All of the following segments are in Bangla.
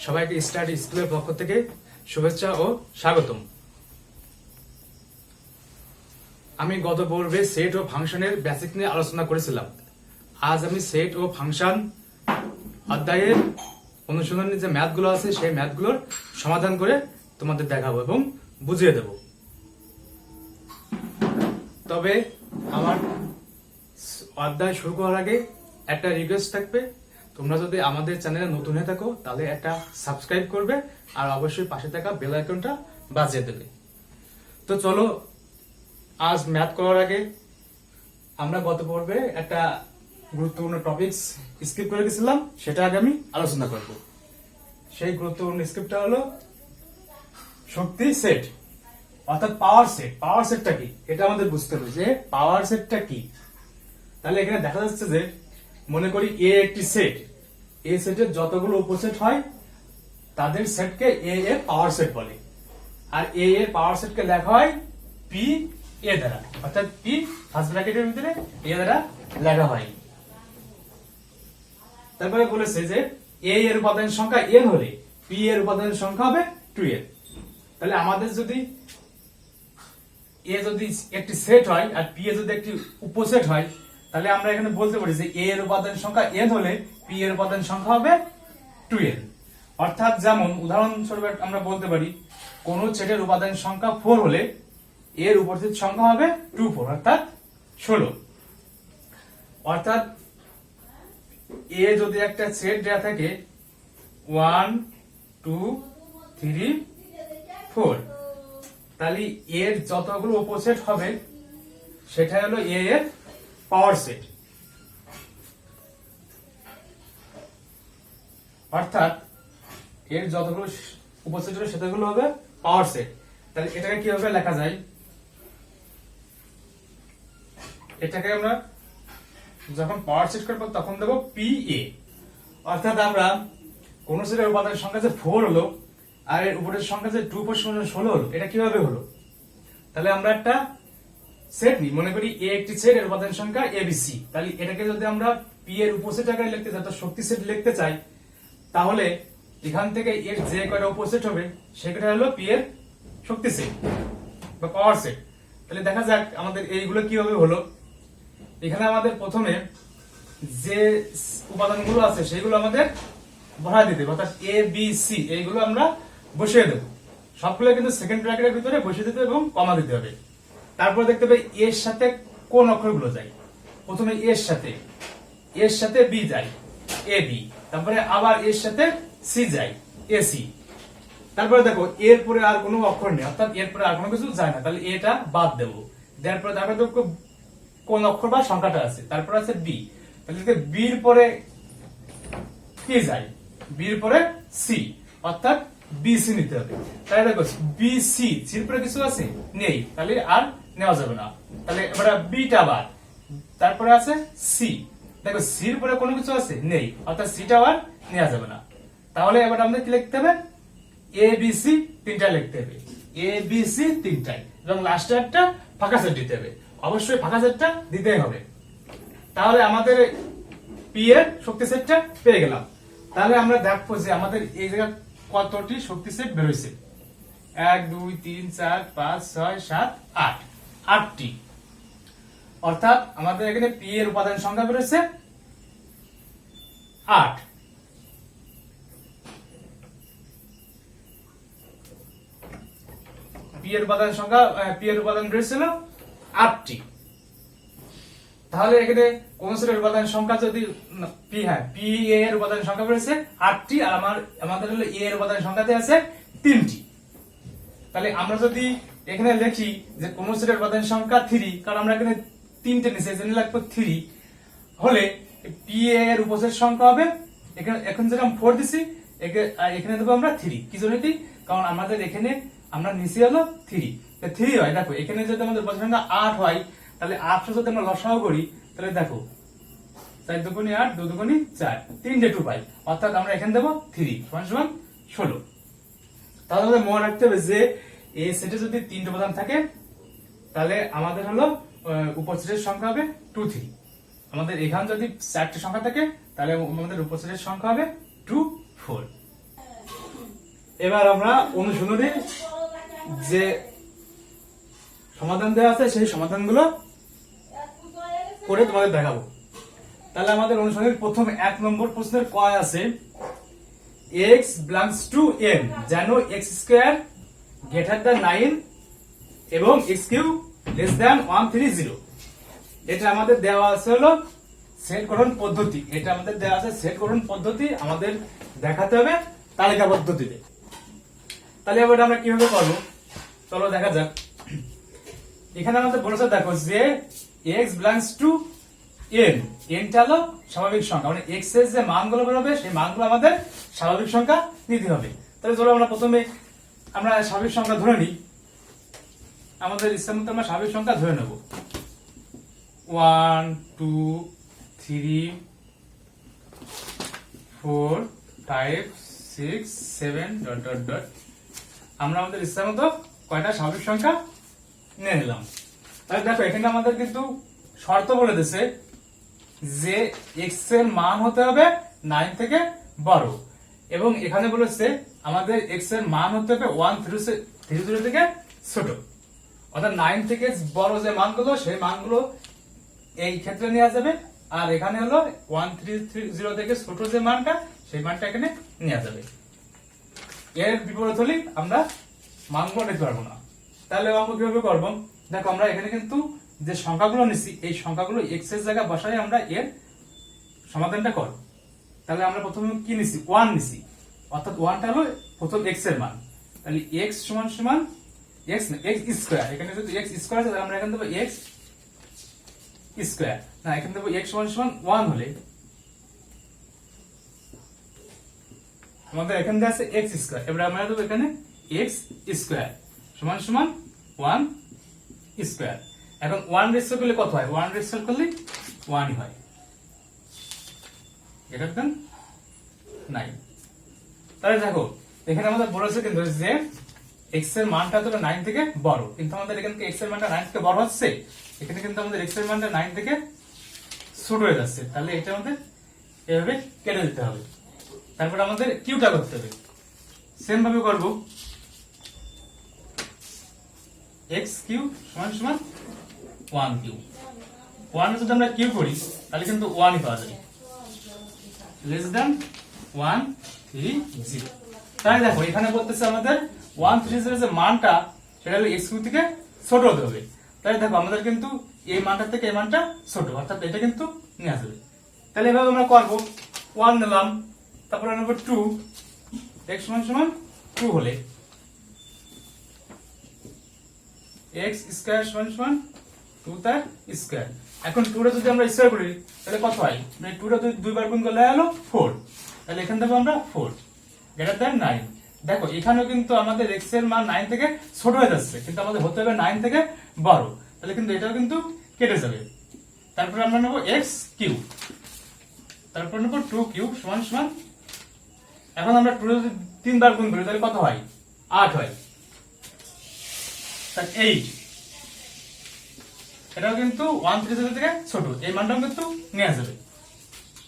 সবাইকে স্টাডি স্কুলের পক্ষ থেকে শুভেচ্ছা ও স্বাগতম। আমি গত পর্বে সেট ও ফাংশনের বেসিক নিয়ে আলোচনা করেছিলাম। আজ আমি সেট ও ফাংশন অধ্যায়ের অনুশীলনের যে ম্যাথগুলো আছে সেই ম্যাথগুলোর সমাধান করে তোমাদের দেখাবো এবং বুঝিয়ে দেব। তবে আমার অধ্যায় শুরু করার আগে একটা রিকোয়েস্ট থাকবে, তোমরা যদি আমাদের চ্যানেলে নতুন হয়ে থাকো তাহলে একটা সাবস্ক্রাইব করবে আর অবশ্যই পাশে থাকা বেল আইকনটা বাজিয়ে দেবে। তো চলো, আজ ম্যাথ করার আগে আমরা গত পর্বে একটা গুরুত্বপূর্ণ টপিকস স্কিপ করে গেছিলাম, সেটা আগে আমি আলোচনা করব। সেই গুরুত্বপূর্ণ স্কিপটা হলো শক্তি সেট, অর্থাৎ পাওয়ার সেট। পাওয়ার সেটটা কি এটা আমাদের বুঝতে হবে যে পাওয়ার সেটটা কি। তাহলে এখানে দেখা যাচ্ছে যে মনে করি এ একটি সেট, এ সেটের যতগুলো উপসেট হয় তাদের সেটকে এ এর পাওয়ার সেট বলে, আর এ এর পাওয়ার সেটকে লেখা হয় পি এ দ্বারা, অর্থাৎ পি ফার্স্ট ব্র্যাকেটের ভিতরে এ দ্বারা লেখা হয়। তারপরে বলেছে যে এ এর উপাদান সংখ্যা n হলে পি এর উপাদান সংখ্যা হবে 2n। তাহলে আমাদের যদি এ যদি একটি সেট হয় আর পি এ যদি একটি উপসেট হয়, তাহলে আমরা এখানে বলতে পারি যে এ এর উপাদান সংখ্যা n হলে পি এর উপাদান সংখ্যা হবে 2n। অর্থাৎ যেমন উদাহরণস্বরূপ আমরা বলতে পারি কোন সেটের উপাদান সংখ্যা 4 হলে এর উপসেট সংখ্যা হবে 24, অর্থাৎ 16। অর্থাৎ এ যদি একটা সেট দেয়া থাকে 1 2 3 4, তাহলে এর যতগুলো উপসেট হবে সেটা হলো এ এর পাওয়ার সেট। অর্থাৎ এর যতগুলো উপসেট হবে সেটাগুলো হবে পাওয়ার সেট। তাহলে এটাকে কিভাবে লেখা যায়, এটাকে আমরা যখন পাওয়ার সেট করবো তখন দেবো পি এ। অর্থাৎ আমরা কোন সেটের উপাদান সংখ্যা যে 4 হলো আর এর উপরের সংখ্যা যে 2 + 16 হলো, এটা কিভাবে হলো? তাহলে আমরা একটা সেট নিই, মনে করি এ একটি সেট, এর উপাদান সংখ্যা এবিসি। তাহলে এটাকে যদি আমরা পি এর উপসেট আকারে লিখতে চাই, অর্থাৎ শক্তি সেট লিখতে চাই, তাহলে এখান থেকে এর যে কয়টা উপসেট হবে সেটা হলো পি এর শক্তি সেট বা পাওয়ার সেট। তাহলে দেখা যাক আমাদের এইগুলো কিভাবে হলো। এখানে আমাদের প্রথমে যে উপাদানগুলো আছে সেগুলো আমাদের বসায় দিতে হবে, অর্থাৎ এ বি সি এইগুলো আমরা বসিয়ে দেব। সবগুলো কিন্তু সেকেন্ড ব্র্যাকেটের ভিতরে বসিয়ে দিতে হবে এবং কমা দিতে হবে। তারপর দেখতে হবে এর সাথে কোন অক্ষরগুলো যায়। প্রথমে এর সাথে বি যায়, এ বি। তারপরে আবার এর সাথে সি যায়, এ সি। তারপরে দেখো এর পরে আর কোনো অক্ষর নেই, অর্থাৎ এর পরে আর কোনো কিছু যায় না, তাহলে এটা বাদ দেবো। তারপরে দেখো কোন অক্ষর বা সংখ্যাটা আছে, তারপর আছে বি। তাহলে বির পরে কি যায়, বির পরে সি, অর্থাৎ বিসি নিতে হবে। তাহলে দেখো বিসি, সির পরে কিছু আছে নেই, তাহলে আর নেওয়া যাবে না। তাহলে এবার বিটা বাদ, তারপরে আছে সি। দেখো সির পরে কোনো কিছু আছে নেই, অর্থাৎ সিটা আর নেওয়া যাবে না। তাহলে এবার আমাদের কি লিখতে হবে, এ বি সি তিনটা লিখতে হবে, এ বি সি তিনটাই, এবং লাস্টে একটা ফাঁকা সেট দিতে হবে। অবশ্যই ফাঁকা সেটটা দিতেই হবে। তাহলে আমাদের পি এর শক্তি সেটটা পেয়ে গেলাম। তাহলে আমরা দেখবো যে আমাদের এই জায়গায় কতটি শক্তি সেট বেরোইছে। 1 2 3 4 5 6 7 8, 8টি। অর্থাৎ আমাদের এখানে পি এর উপাদান সংখ্যা বেরোচ্ছে 8। পি এর উপাদান সংখ্যা, পি এর উপাদান বেরোচ্ছিল 8টি। তাহলে এখানে কোন সেটের উপাদান সংখ্যা যদি পি, হ্যাঁ পি এ এর উপাদান সংখ্যা বেরোচ্ছে 8টি, আর আমাদের হলো এ এর উপাদান সংখ্যাতে আছে 3টি। তাহলে আমরা যদি এখানে লিখি যে কোন সেটের উপাদান সংখ্যা 3, কারণ আমরা এখানে 3টে নিছি এজন্য লিখব 3, হলে পি এ এর উপসেট সংখ্যা হবে, এখানে এখন যেরকম 4 দিছি এখানে দেবো আমরা 3। কি জন্য কি, কারণ আমাদের এখানে আমরা নিছি হলো 3, 3 হয়। দেখো এখানে যদি আমাদের উপসেট সংখ্যা 8 হয়, তাহলে 8 যদি আমরা লসাগু করি, তাহলে দেখো 4 দুগুণে 8, 2 দুগুণে 4, 3 2 পাই, অর্থাৎ আমরা এখানে দেবো 3 সমান 16। তাহলে আমাদের মনে রাখতে হবে যে এই সেটে যদি 3টে উপাদান থাকে তাহলে আমাদের হলো উপসেটের সংখ্যা হবে 2 3। আমাদের এখানে যদি 4টে সংখ্যা থাকে তাহলে আমাদের উপসেটের সংখ্যা হবে 2 4। এবার আমরা অনুশীলনীর যে সমাধান দেওয়া আছে সেই সমাধানগুলো করে তোমাদের দেখাবো। তাহলে আমাদের অনুশীলনীর প্রথম 1 নম্বর প্রশ্নের কয় আছে x belongs to n যেন x স্কয়ার গ্রেটার দ্যান 9 এবং x কিউব লেস দ্যান 130। এটা আমাদের দেওয়া আছে হলো সেট গঠন পদ্ধতি। এটা আমাদের দেওয়া আছে সেট গঠন পদ্ধতি, আমাদের দেখাতে হবে তালিকা পদ্ধতিতে। তাহলে এবার আমরা কিভাবে করব চলো দেখা যাক। এখানে আমাদের বলেছে দেখো যে x belongs to n, n টা হলো স্বাভাবিক সংখ্যা, মানে x এর যে মানগুলো বেরোবে সেই মানগুলো আমাদের স্বাভাবিক সংখ্যা নিতে হবে। তাহলে চলো আমরা প্রথমে আমরা স্বাভাবিক সংখ্যা ধরে নিই। আমাদের ইচ্ছা মতো আমরা স্বাভাবিক সংখ্যা ধরে নেব 1 2 3 4 5 6 7 ডট ডট ডট। আমরা আমাদের ইচ্ছা মতো কয়টা স্বাভাবিক সংখ্যা নিয়ে নিলাম। তাহলে দেখো এখানে আমাদের কিন্তু শর্ত বলে দিয়েছে যে x এর মান হতে হবে 9 থেকে 12 এবং এখানে বলেছে আমাদের x এর মান হতে হবে 130 থেকে ছোট, অর্থাৎ 9 থেকে বড় যে মানগুলো সেই মানগুলো এই ক্ষেত্রে নেওয়া যাবে, আর এখানে হলো 130 থেকে ছোট যে মানটা সেই মানটা এখানে নেওয়া যাবে। এর বিপরীত হলে আমরা মানগুলো নিতে পারবো না। তাহলে আমরা কিভাবে করবো দেখো, আমরা এখানে কিন্তু যে সংখ্যাগুলো নিচ্ছি এই সংখ্যাগুলো x এর জায়গায় বসাই আমরা এর সমাধানটা করব। তাহলে আমরা প্রথমে কি নিছি 1 নিছি, অর্থাৎ 1টা হলো প্রথম x এর মান। তাহলে x সমান সমান x না x স্কয়ার, এখানে যদি x স্কয়ার আছে তাহলে আমরা এখানে দেব x স্কয়ার, না এখানে দেব x সমান সমান 1 হলে আমাদের এখানে দেয়া আছে x স্কয়ার। এবারে আমরা দেব এখানে x স্কয়ার সমান সমান 1 স্কয়ার। এখন 1 রেশিও করলে কত হয়, 1 রেশিও করলে 1ই হয়, এটা দেন 9। তাহলে দেখো এখানে আমাদের বলেছে কিন্তু যে x এর মানটা তো 9 থেকে বড়, কিন্তু আমাদের এখানে x এর মানটা 9 থেকে বড় হচ্ছে, এখানে কিন্তু আমাদের x এর মানটা 9 থেকে ছোট হয়ে যাচ্ছে। তাহলে এটা আমাদের এভাবে কেটে দিতে হবে। তারপর আমাদের কিউটা করতে হবে, সেম ভাবে করব x কিউব সমান সমান 1 কিউব। 1 যদি আমরা কিউব করি তাহলে কিন্তু 1ই পাওয়া যাবে, লেস দ্যান 130। তাই দেখো এখানে বলতেছে আমাদের 130 যে মানটা সেটা হলো x কিউব থেকে ছোট হতে হবে। তাই দেখো আমাদের কিন্তু এই মানটা থেকে এই মানটা ছোট, অর্থাৎ এটা কিন্তু নেওয়া যাবে। তাহলে এভাবে আমরা করব 1 নিলাম, তারপরে নেব 2, x সমান সমান 2 হলে x স্কয়ার সমান সমান 2 তার স্কয়ার। এখন 2 টা যদি আমরা স্কয়ার করি তাহলে কত হয়, মানে 2 টা যদি দুইবার গুণ করলে হলো 4, তাহলে এখানে দেব আমরা 4 গ্রেটার দ্যান 9। দেখো এখানেও কিন্তু আমাদের x এর মান 9 থেকে ছোট হয়ে যাচ্ছে, কিন্তু আমাদের হতে হবে 9 থেকে বড়, তাহলে কিন্তু এটাও কিন্তু কেটে যাবে। তারপর আমরা নেব x কিউব, তারপর নেব 2 কিউব সমান সমান, এখন আমরা 2 যদি 3 বার গুণ করি তাহলে কত হয়, 8 হয়, তাহলে 8। এটাও কিন্তু 130 থেকে ছোট, এই মানটাও কিন্তু নেওয়া যাবে।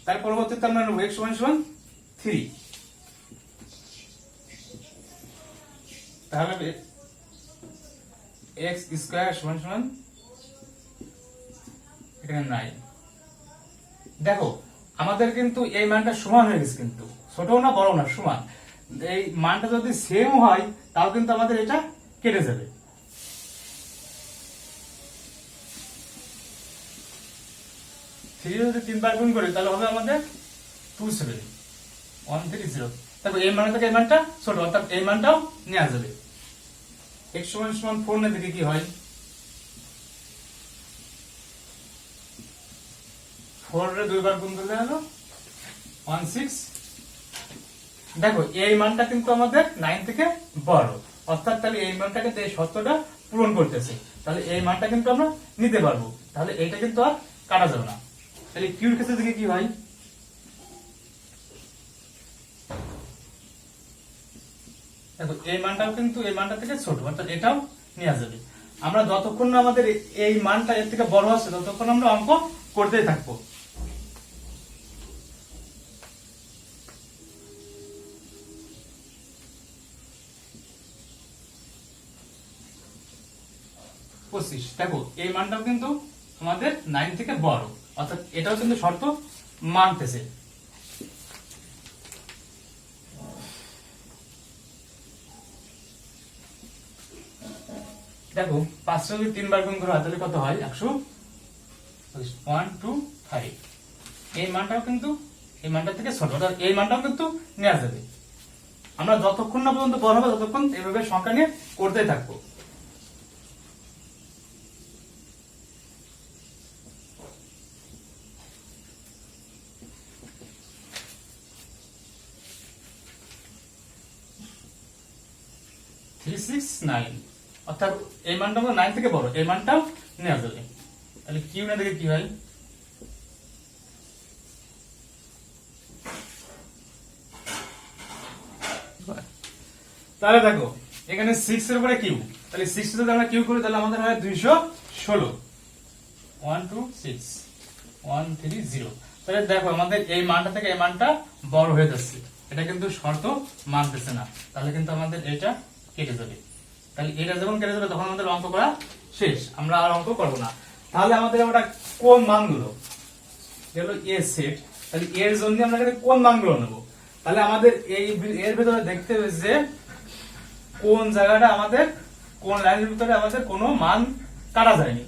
তার পরবর্তীতে আমরা নেব x সমান সমান 3, তাহলে x স্কয়ার সমান সমান এখানে 9। দেখো আমাদের কিন্তু এই মানটা সমান হয়ে গেছে, কিন্তু ছোট না বড় না সমান। এই মানটা যদি সেম হয় তাও কিন্তু আমাদের এটা কেটে যাবে। যদি 3 বার গুণ করি তাহলে হবে আমাদের 27 130। দেখো এই মান থেকে এই মানটা ছোট, অর্থাৎ এই মানটাও নেওয়া যাবে। x সমান সমান 4 না দেখে কি হয়, 4 রে 2 বার গুণ করলে হলো 16। দেখো এই মানটা কিন্তু আমাদের 9 থেকে বড়, অর্থাৎ তাহলে এই মানটাকে এই শর্তটা পূরণ করতেছে, তাহলে এই মানটা কিন্তু আমরা নিতে পারবো, তাহলে এইটা কিন্তু আর কাটা যাবে না। তাহলে কিউর ক্ষেত্রে দেখে কি হয়, দেখো এই মানটাও কিন্তু এই মানটা থেকে ছোট, অর্থাৎ এটাও নেওয়া যাবে। আমরা যতক্ষণ না আমাদের এই মানটা এর থেকে বড় হচ্ছে ততক্ষণ আমরা অঙ্ক করতেই থাকবো। 25। দেখো এই মানটাও কিন্তু আমাদের 9 থেকে বড়, অর্থাৎ এটাও কিন্তু শর্ত মানতেছে। দেখো 500 যদি 3 বার গুণ করা হয় তাহলে কত হয়? 125। এই মানটাও কিন্তু এই মানটা থেকে ছোট, অর্থাৎ এই মানটাও কিন্তু নেওয়া যাবে। আমরা যতক্ষণ না পর্যন্ত বড় হবে ততক্ষণ এইভাবে সংখ্যা নিয়ে করতে থাকবো। অর্থাৎ এই মানটা 9 থেকে বড়, এই মানটাও নেওয়া যাবে। তাহলে কিউ না দেখে কি হয়? তাহলে দেখো এখানে 6 এর উপরে কিউ, তাহলে 6 যদি আমরা কিউ করি তাহলে আমাদের হয় 216। 126 130। তাহলে দেখো আমাদের এই মানটা থেকে এই মানটা বড় হয়ে যাচ্ছে, এটা কিন্তু শর্ত মানতেছে না, তাহলে কিন্তু আমাদের এটা কেটে যাবে। তাহলে এটা যখন কেটে যাবে তখন আমাদের অঙ্ক করা শেষ, আমরা আর অঙ্ক করব না। তাহলে আমাদের ওটা কোন মানগুলো গেল এ সেট, তাহলে এর জন্য আমরা এখানে কোন মানগুলো নেব? তাহলে আমাদের এর ভিতরে দেখতে হবে যে কোন জায়গাটা আমাদের কোন লাইনের ভিতরে আমাদের কোনো মান কাটা যায়নি।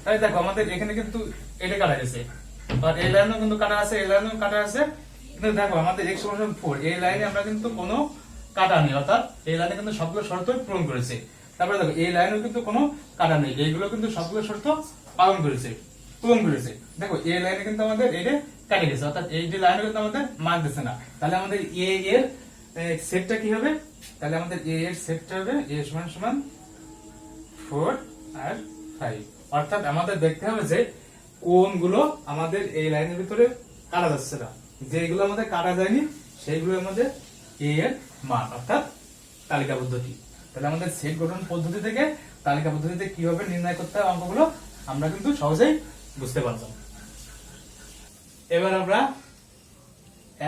তাই দেখো আমাদের এখানে কিন্তু এটা কাটা গেছে, আর এই লাইনও কিন্তু কাটা আছে, এই লাইনও কাটা আছে, কিন্তু দেখো আমাদের x সমান 4 এই লাইনে আমরা কিন্তু কোনো কাটা নেই, অর্থাৎ এই লাইনে কিন্তু সবগুলো শর্ত পূরণ করেছে। তারপরে দেখো এই লাইনেও কিন্তু কোনো কাটা নেই, এইগুলো কিন্তু সবগুলো শর্ত পূরণ করেছে। দেখো এই লাইনে কিন্তু আমাদের এটা কেটে গেছে, অর্থাৎ এই যে লাইনও কিন্তু আমাদের মানতেছে না। তাহলে আমাদের এ এর সেটটা কি হবে? তাহলে আমাদের এ এর সেটটা হবে a সমান সমান 4 আর 5। অর্থাৎ আমাদের দেখতে হবে যে কোনগুলো আমাদের এই লাইনের ভিতরে কাটা যাচ্ছে না, যেগুলো আমাদের কাটা যায়নি সেইগুলো আমাদের এ এর মান, অর্থাৎ তালিকা পদ্ধতি। তাহলে আমাদের সেট গঠন পদ্ধতি থেকে তালিকা পদ্ধতিতে কিভাবে নির্ণয় করতে হয় অঙ্কগুলো আমরা কিন্তু সহজেই বুঝতে পারলাম। এবার আমরা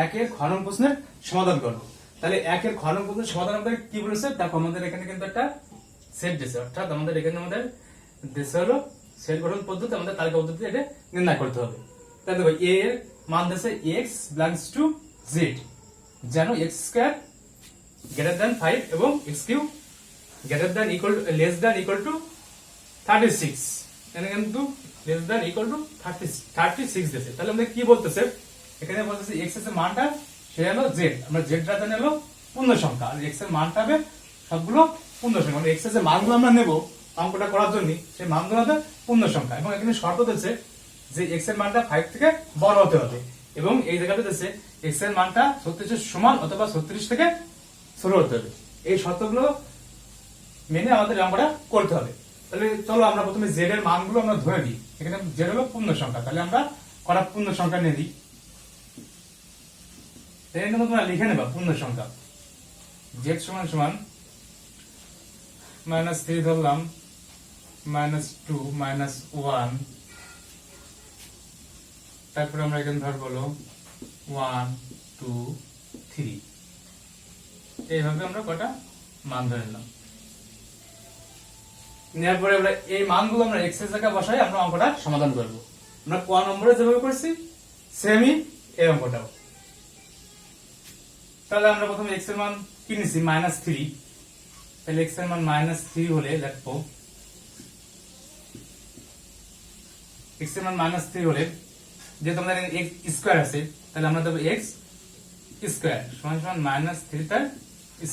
একের ঘনক প্রশ্নের সমাধান করব। তাহলে একের ঘনক প্রশ্নের সমাধান আমাদের কি বলেছে? দেখো আমাদের এখানে কিন্তু একটা সেট দিয়েছে, অর্থাৎ আমাদের এখানে আমাদের দেশে হলো সেট গঠন পদ্ধতি, আমাদের তালিকা পদ্ধতি এটা নির্ণয় করতে হবে। তাহলে দেখো এ এর মান দিয়েছে x belongs to z, যেন x স্কয়ার গ্রেটার দ্যান 5 এবং x cube greater than equal less than equal to 36। এখানে কিন্তু লেস দ্যান ইকুয়াল টু 36 দিয়েছে। তাহলে আমাদের কি বলতেছে? এখানে বলতেছে x এর মানটা সে হলো z, আমরা z টা জানি হলো পূর্ণ সংখ্যা, আর x এর মানটা হবে সবগুলো পূর্ণ সংখ্যা, মানে x এর যে মানগুলো আমরা নেব অঙ্কটা করার জন্য সেই মানগুলো হবে পূর্ণ সংখ্যা। এবং এখানে শর্ত দিয়েছে যে x এর মানটা 5 থেকে বড় হতে হবে, এবং এই জায়গাটা দিয়েছে x এর মানটা 36 এর সমান অথবা 36 থেকে ছোট হতে হবে। এই শর্তগুলো মেনে আমাদের অঙ্কটা করতে হবে। তাহলে চলো আমরা প্রথমে z এর মানগুলো আমরা ধরে নিই। এখানে z হলো পূর্ণ সংখ্যা, তাহলে আমরা কটা পূর্ণ সংখ্যা নিয়ে দিই। এখানে তোমরা লিখে নেবা পূর্ণ সংখ্যা z সমান সমান -3 ধরলাম, -2 -1, তারপরে আমরা এখানে ধরবো 1 2 3, এইভাবে আমরা কটা মান ধরে নিলাম। নেওয়ার পরে আমরা এই মানগুলো আমরা x এর জায়গায় বসাই আমরা অঙ্কটা সমাধান করব। আমরা ক নম্বরে যেভাবে করছি সেমই এই অঙ্কটাও। তাহলে আমরা প্রথমে x এর মান কি নিছি? -3। তাহলে x এর মান -3 হলে লিখবো x এর মান -3 হলে যেহেতু আমাদের x স্কয়ার আছে তাহলে আমরা দেব x স্কয়ার সমান সমান -3 তার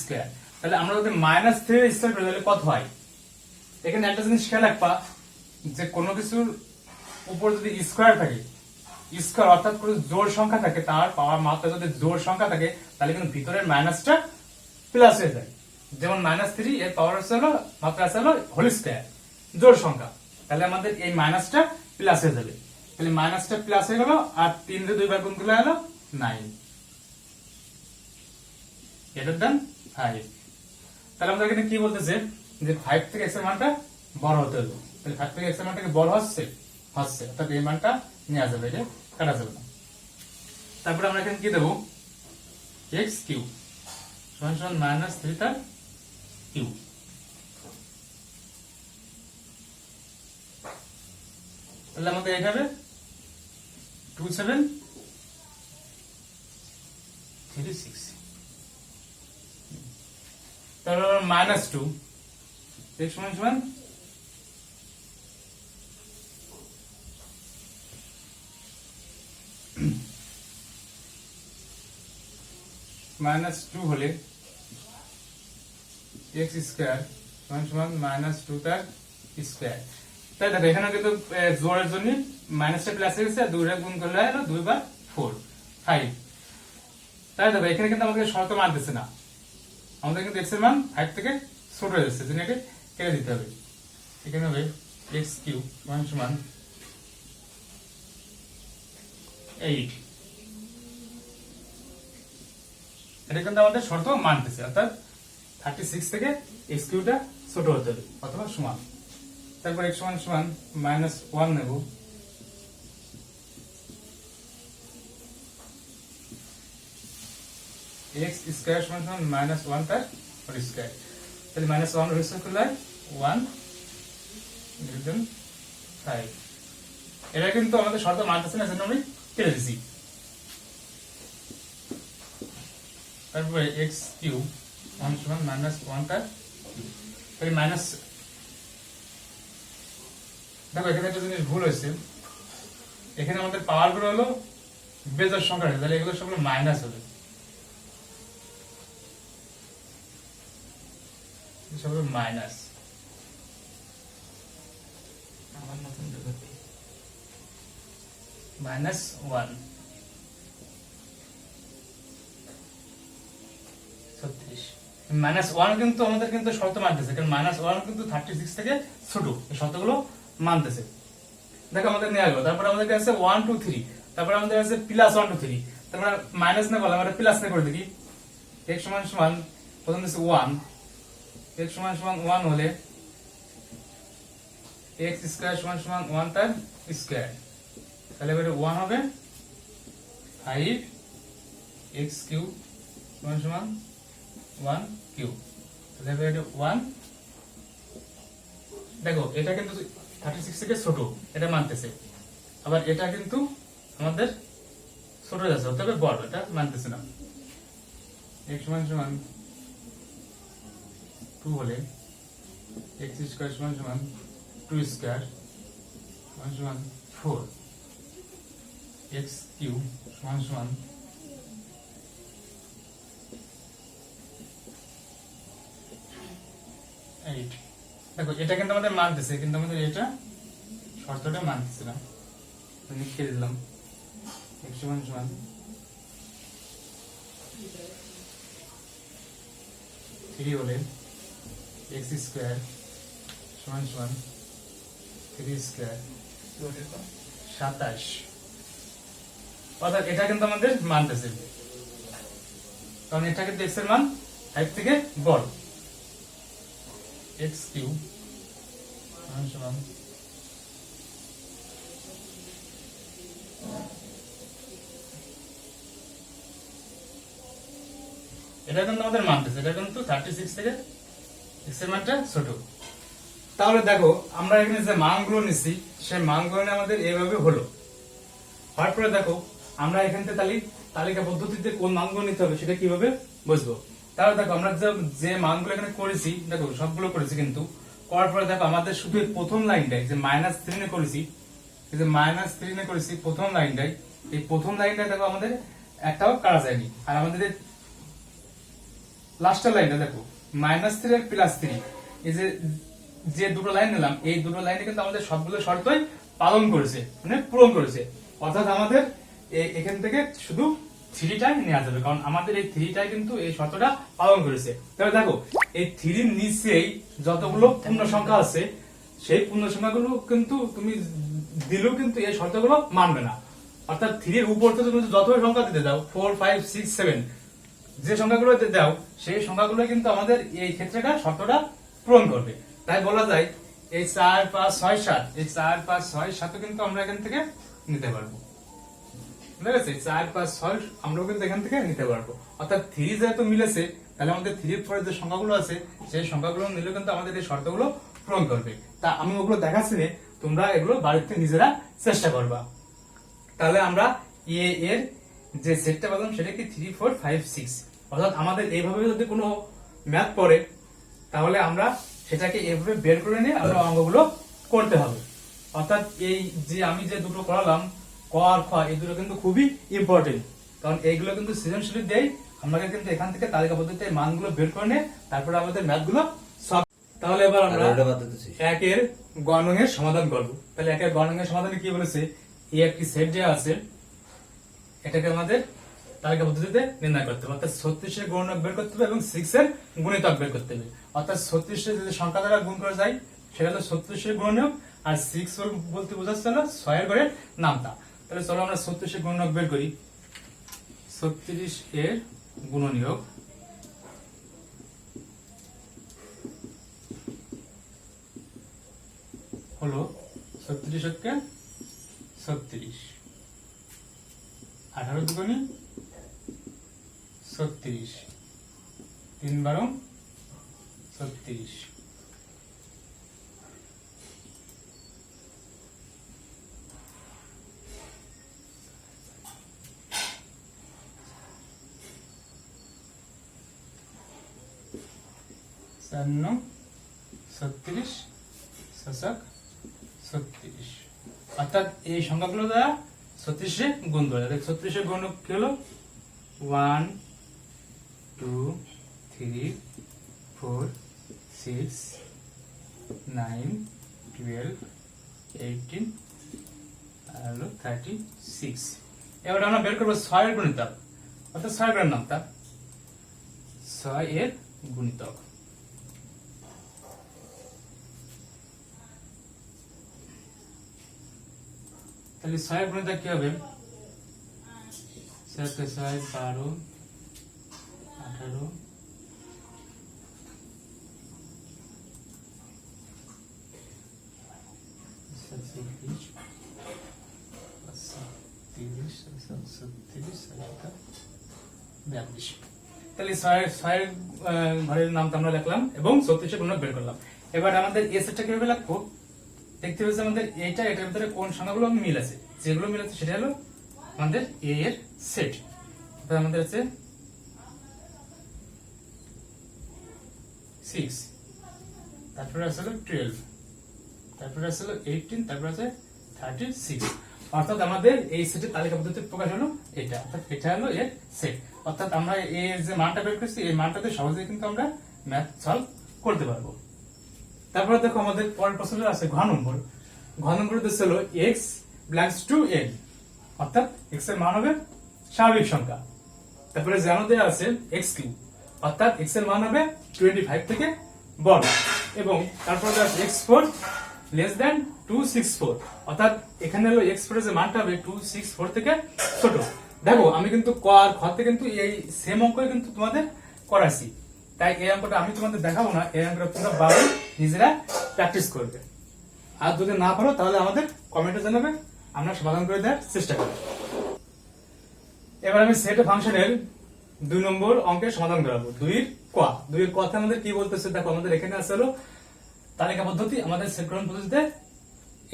স্কয়ার। তাহলে আমরা যদি -3 এর স্কয়ার করি তাহলে কত হয়? এখানে একটা জিনিস খেয়াল রাখবা যে কোনো কিছুর উপর যদি স্কয়ার থাকে, স্কয়ার অর্থাৎ কোনো জোড় সংখ্যা থাকে, তার পাওয়ার মাত্রা যদি জোড় সংখ্যা থাকে তাহলে কিন্তু ভিতরের মাইনাসটা প্লাস হয়ে যায়। যেমন -3 এর পাওয়ার হলো মাত্রা আছে হলো হোল স্কয়ার, জোড় সংখ্যা, তাহলে আমাদের এই মাইনাসটা প্লাস হয়ে যাবে। তাহলে মাইনাসটা প্লাস হয়ে গেল, আর 3 দিয়ে 2 বার গুণ করলে হলো 9 গ্রেটার দ্যান 5। তাহলে আমরা এখানে কি বলতেছে যে 5 থেকে x এর মানটা বড় হতে হবে। তাহলে 5 থেকে x এর মানটা কি বড় হচ্ছে? হচ্ছে, অর্থাৎ এই মানটা নেওয়া যাবে, এটা কাটা যাবে না। তারপরে আমরা এখানে কি দেব? x কিউব সমান সমান -3 তার কিউব। তাহলে আমাদের এটা হবে 2736। তাহলে -2 x সমান সমান -2 হলে x স্কয়ার সমান সমান -2 তার স্কয়ার। তাই দেখো এখানে কিন্তু জোড়ের জন্য মাইনাসটা প্লাসে গেছে, আর 2 গুণ করলে হলো 2/4 5। তাই দেখো এখানে কিন্তু আমাদের শর্ত মানতেছে না, আমাদের কিন্তু x এর মান 5 থেকে ছোট হয়ে যাচ্ছে, এটাকে কেটে দিতে হবে। এখানে হবে x³ সমান সমান 8। এটা কিন্তু আমাদের শর্ত মানতেছে, অর্থাৎ 36 থেকে x³ টা ছোট হতে হবে অথবা সমান। তারপর x সমান সমান -1 নেব, x স্কয়ার সমান সমান -1 তার হোল স্কয়ার। তাহলে -1 হোল স্কয়ার করলে 1 > 5। এটা কিন্তু আমাদের শর্ত মানতেছে না, সেজন্য আমি কেটে দিছি। তারপরে x³ সমান সমান -1 তার তাহলে মাইনাস, দেখো এখানে একটা জিনিস ভুল হয়েছে, এখানে আমাদের পাওয়ার গুলো হলো বেজোড় সংখ্যা, তাহলে এগুলো সবগুলো মাইনাস হবে, সবগুলো মাইনাস। -1 36 -1 কিন্তু আমাদের কিন্তু শর্ত মানতেছে, কারণ -1 কিন্তু 36 থেকে ছোট, এই শর্তগুলো মানতেছে। দেখো আমাদের নেওয়া গেল। তারপর আমাদের কাছে 1 2 3, তারপর আমাদের কাছে +1 2 3, তারপর মাইনাস না বলে আমরা প্লাস না করে দেখি। x সমান সমান প্রথম দিছে 1, x সমান সমান 1 হলে x স্কয়ার সমান সমান 1 তার স্কয়ার, তাহলে এবারে 1 হবে 5 x³ সমান সমান 1 কিউব, তাহলে এবারে 1। দেখো এটা কিন্তু 36 থেকে ছোট, এটা মানতেছে, আবার এটা কিন্তু আমাদের ছোট যাচ্ছে, তবে বড়, এটা মানতেছে না। x সমান সমান 2 হলে x স্কয়ার সমান সমান 2 স্কয়ার সমান সমান 4, x³ সমান সমান 8। দেখো এটা কিন্তু আমাদের মানতেছে, কিন্তু আমাদের এটা শর্তটা মানতেছে না, লিখে দিলাম x সমান সমান 3 হলে x স্কয়ার সমান সমান 3 স্কয়ার 27। অর্থাৎ এটা কিন্তু আমাদের মানতেছে, কারণ এটা কিন্তু x এর মান 5 থেকে বড়। x³ সমান সমান এটা কিন্তু আমাদের মানতেছে, এটা কিন্তু 36 থেকে x এর মানটা ছোট। তাহলে দেখো আমরা এখানে যে মানগুলো নিছি, সেই মানগুলো আমাদের এইভাবে হলো। হওয়ার পরে দেখো আমরা এখান থেকে তালিকা পদ্ধতিতে কোন মানগুলো নিতে হবে সেটা কিভাবে বুঝবো। তাহলে দেখো আমরা যে মানগুলো এখানে করেছি, দেখো সবগুলো করেছি, কিন্তু করার পরে দেখো আমাদের শুধু প্রথম লাইনটাই যে -3 এ করেছি, এই যে -3 এ করেছি প্রথম লাইনটাই, এই প্রথম লাইনটাই দেখো আমাদের একটাও কাটা যায়নি। আর আমাদের লাস্টের লাইনটা দেখো -3 আর +3, এই যে দুটো লাইন নিলাম, এই দুটো লাইনে কিন্তু আমাদের সবগুলো শর্তই পালন করেছে, মানে পূরণ করেছে। অর্থাৎ আমাদের এখান থেকে শুধু 3টাই নেওয়া যাবে, কারণ আমাদের এই 3টাই কিন্তু এই শর্তটা পালন করেছে। তাহলে দেখো এই 3 এর নিচেই যতগুলো পূর্ণ সংখ্যা আছে, সেই পূর্ণ সংখ্যাগুলো কিন্তু তুমি দিলেও কিন্তু এই শর্তগুলো মানবে না। অর্থাৎ 3 এর উপর থেকে তুমি যত সংখ্যা দিতে দাও, 4 5 6 7, যে সংখ্যাগুলো দাও সেই সংখ্যাগুলো কিন্তু আমাদের এই ক্ষেত্রেটা শর্তটা পূরণ করবে। তাই বলা যায় এই 4 5 6 7, এই 4 5 6 7 কিন্তু আমরা এখান থেকে নিতে পারবো। ঠিক আছে, 4 5 6 আমরাও কিন্তু এখান থেকে নিতে পারবো। অর্থাৎ 3 যেহেতু মিলেছে, তাহলে আমাদের 3 এর পরে যে সংখ্যাগুলো আছে সেই সংখ্যাগুলো নিলে কিন্তু আমাদের এই শর্তগুলো পূরণ করবে। তা আমি ওগুলো দেখাচ্ছি না, তোমরা এগুলো বাড়িতে নিজেরা চেষ্টা করবা। তাহলে আমরা এ এর যে সেটটা পেলাম সেটা কি 3 4 5 6, অর্থাৎ আমাদের এইভাবে যদি কোনো ম্যাথ পড়ে তাহলে আমরা সেটাকে এভাবে বের করে নিয়ে আমরা অঙ্কগুলো করতে হবে। অর্থাৎ এই যে আমি যে দুটো করালাম ক আর খ, এই দুটো কিন্তু খুবই ইম্পর্টেন্ট, কারণ এইগুলো কিন্তু সৃজনশীল দেয়। আমাকে কিন্তু এখান থেকে তালিকা পদ্ধতিতে মানগুলো বের করে নিয়ে তারপরে আমাদের ম্যাথগুলো সলভ। তাহলে এবার আমরা একের গণনের সমাধান করব। তাহলে একের গণনের সমাধানে কি বলেছে, এই একটি সেট যে আছে এটাকে আমাদের তালিকা পদ্ধতিতে নির্ণয় করতে হবে, অর্থাৎ 36 এর গুণক বের করতে হবে এবং 6 এর গুণিতক বের করতে হবে। অর্থাৎ 36 এর যদি সংখ্যা দ্বারা গুণ করা যায় সেটা হলো 36 এর গুণক, আর 6 বলতে বোঝাচ্ছে হলো 6 এর ঘরের নামতা। তাহলে চলো আমরা 36 এর গুণক বের করি। 36 এর গুণনীয়ক হলো 36 কে 36, 18 দুগুণে 36, 3 12 36। সান্ন 36 শতক 36, অর্থাৎ এই সংখ্যাগুলো দ্বারা 36 এ গুণ করা যায়। 36 এর গুণক কি হলো 1 2 3 4 6 9 12 18 আর 36। এবার আমরা বের করবো 6 এর গুণিতক, অর্থাৎ 6 এর নামতা, 6 এর গুণিতক। তাহলে 6 এর গুণিতক কি হবে, 7 6 12 18 তাহলে 6 এর ঘরের নামটা আমরা লিখলাম এবং 36 এর গুণক বের করলাম। এবার আমাদের এই সেটটা কিভাবে লিখবো, দেখতে পাচ্ছি আমাদের এটার ভিতরে কোন সংখ্যাগুলো মিল আছে, যেগুলো মিল আছে সেটা হলো আমাদের এ এর সেট। আমাদের আছে 6, তারপরে আছে 12, তারপরে আছে 18, তারপরে আছে 36। অর্থাৎ আমাদের এই সেটের তালিকা পদ্ধতিতে প্রকাশ হলো এটা, অর্থাৎ এটা হলো এর সেট। অর্থাৎ আমরা এর যে মানটা বের করছি এই মানটাতে সহজেই কিন্তু আমরা ম্যাথ সলভ করতে পারবো। তারপরে দেখো আমাদের পরের প্রশ্ন আছে ঘ নম্বর। ঘ নম্বরে দিচ্ছে হলো x belongs to n, অর্থাৎ x এর মান হবে স্বাভাবিক সংখ্যা। তারপরে জানো দেয়া আছে x কিউব, অর্থাৎ x এর মান হবে 25 থেকে বড়, এবং তারপরে দেয়া আছে x4 less than 264, অর্থাৎ এখানে হলো x4 এর যে মানটা হবে 264 থেকে ছোট। দেখো আমি কিন্তু ক আর খ তে কিন্তু এই সেম অঙ্কই কিন্তু তোমাদের করাইছি, তাই এই অঙ্কটা আমি তোমাদের দেখাবো না, এই অঙ্কটা তোমরা বারবার নিজেরা প্র্যাকটিস করবে। আর যদি না পারো তাহলে আমাদের কমেন্টে জানাবে, আমরা সমাধান করে দেওয়ার চেষ্টা করব। এবার আমি সেট ফাংশনের 2 নম্বর অঙ্কের সমাধান করাবো। 2 এর ক তে আমাদের কি বলতেছে দেখো, আমাদের এখানে আছে হলো তালিকা পদ্ধতি, আমাদের সেট গ্রহণ পদ্ধতিতে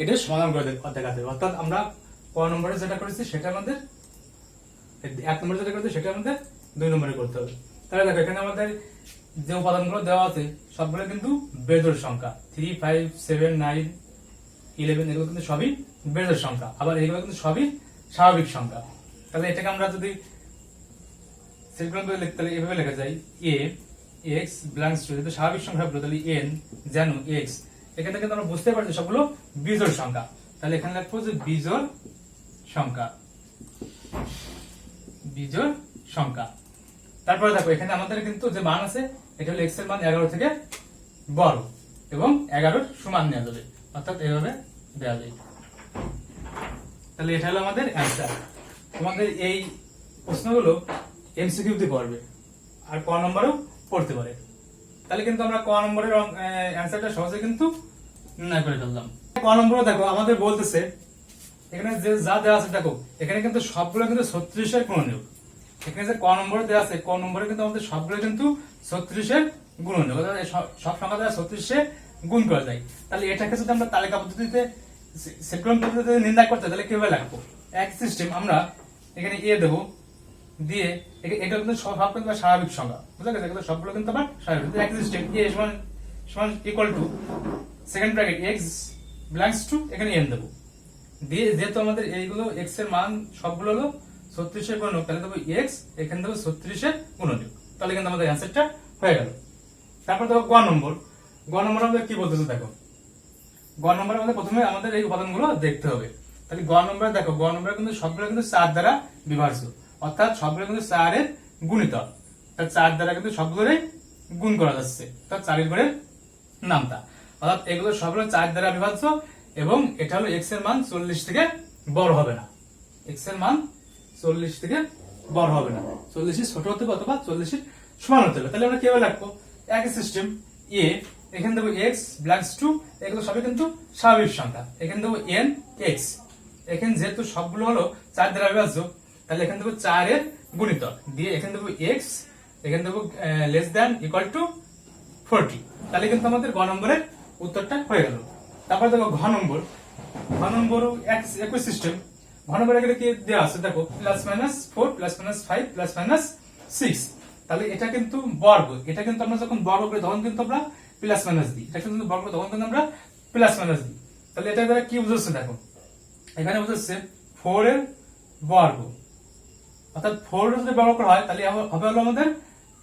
এটা সমাধান করে দেখাতে হবে। অর্থাৎ আমরা ক নম্বরে যেটা করেছি সেটা আমাদের 1 নম্বরে যেটা করেছি সেটা আমাদের 2 নম্বরে করতে হবে। তাহলে দেখো এখানে আমাদের যে উপাদানগুলো দেওয়া আছে সবগুলো কিন্তু বেজোড় সংখ্যা, 3 5 7 9 11 এগুলো কিন্তু সবই বেজোড় সংখ্যা, আবার এগুলো কিন্তু সবই স্বাভাবিক সংখ্যা। তাহলে এটাকে আমরা যদি সেট গ্রহণ করে লিখতে এভাবে লেখা যায় a x belongs to, যেহেতু স্বাভাবিক সংখ্যা তাহলে n যেন x, এখানে কিন্তু আমরা বুঝতে পারছি সবগুলো বিজোড় সংখ্যা। তাহলে এখানে লিখবো যে বিজোড় সংখ্যা, বিজোড় সংখ্যা। তারপরে দেখো এখানে আমাদের কিন্তু যে মান আছে এটা হলো x এর মান 11 থেকে বড় এবং 11 সমান নেওয়া যাবে, অর্থাৎ এইভাবে দেওয়া যায়। তাহলে এটা হলো আমাদের অ্যান্সার। তোমাদের এই প্রশ্নগুলো এমসিকিউ তে পড়বে আর ক নম্বরেও পড়তে পারে। তাহলে কিন্তু আমরা ক নম্বরের অ্যান্সারটা সহজে কিন্তু নির্ণয় করে ফেললাম। ক নম্বরে দেখো আমাদের বলতেছে এখানে যে যা দেওয়া আছে দেখো এখানে কিন্তু সবগুলো কিন্তু 36 এর গুণনীয়ক। এখানে যে ক নম্বরে দেওয়া আছে ক নম্বরে কিন্তু আমাদের সবগুলো কিন্তু 36 এর গুণনীয়ক, সব সংখ্যা দ্বারা 36 এ গুণ করা যায়। তাহলে এটাকে যদি আমরা তালিকা পদ্ধতিতে সেট পদ্ধতিতে নির্ণয় করতে তাহলে কিভাবে লাগবো, এক সিস্টেম আমরা এখানে এ দেবো, দিয়ে এটা কিন্তু সব কিন্তু স্বাভাবিক সংখ্যা, বুঝা গেছে, এগুলো সবগুলো কিন্তু আবার স্বাভাবিক। এক সিস্টেম এ সমান সমান equal to second bracket x belongs to এখানে এন দেবো, দিয়ে যেহেতু আমাদের এইগুলো এক্স এর মান সবগুলো হলো 36 এর গুণক, তাহলে দেবো এক্স, এখানে দেবো 36 এর গুণনীয়ক, তাহলে কিন্তু আমাদের অ্যান্সারটা হয়ে গেল। তারপর দেখো গ নম্বর আমাদের কি বলতেছে দেখো, গ নম্বরে আমাদের প্রথমে আমাদের এই উপাদানগুলো দেখতে হবে। তাহলে গ নম্বরে দেখো, গ নম্বরে কিন্তু সবগুলো কিন্তু 4 দ্বারা বিভাজ্য, অর্থাৎ সবগুলো কিন্তু 4 এর গুণিতক, তাহলে 4 দ্বারা কিন্তু সবগুলোরই গুণ করা যাচ্ছে, অর্থাৎ 4 এর ঘরের নামতা, অর্থাৎ এগুলো সবগুলো 4 দ্বারা বিভাজ্য এবং এটা হলো x এর মান 40 থেকে বড় হবে না, x এর মান 40 থেকে বড় হবে না, 40 এর ছোট হতে হবে অথবা 40 এর সমান হতে হবে। তাহলে আমরা কিভাবে লিখবো, একই সিস্টেম এ, এখানে দেবো x বিলংস টু, এগুলো সবই কিন্তু স্বাভাবিক সংখ্যা, এখানে দেবো n x, এখানে যেহেতু সবগুলো হলো 4 দ্বারা বিভাজ্য, তাহলে এখানে দেবো 4 এর গুণিতক, দিয়ে এখানে দেবো x, এখানে দেবো লেস দ্যান ইকুয়াল টু 40, তাহলে কিন্তু আমাদের গ নম্বরের উত্তরটা হয়ে গেল। তারপর দেখো ঘ নম্বর একই সিস্টেম, ঘ নম্বর এখানে কি দেওয়া আছে দেখো, +-4 +-5 +-6, তাহলে এটা কিন্তু বর্গ, এটা কিন্তু আমরা যখন বর্গ করি তখন কিন্তু আমরা প্লাস মাইনাস দিই, এটা কিন্তু বর্গ তখন কিন্তু আমরা প্লাস মাইনাস দিই, তাহলে এটা দ্বারা কি বুঝাচ্ছে দেখো, এখানে বুঝাচ্ছে 4 এর বর্গ, অর্থাৎ 4 যদি বর্গ করা হয় তাহলে হবে হলো আমাদের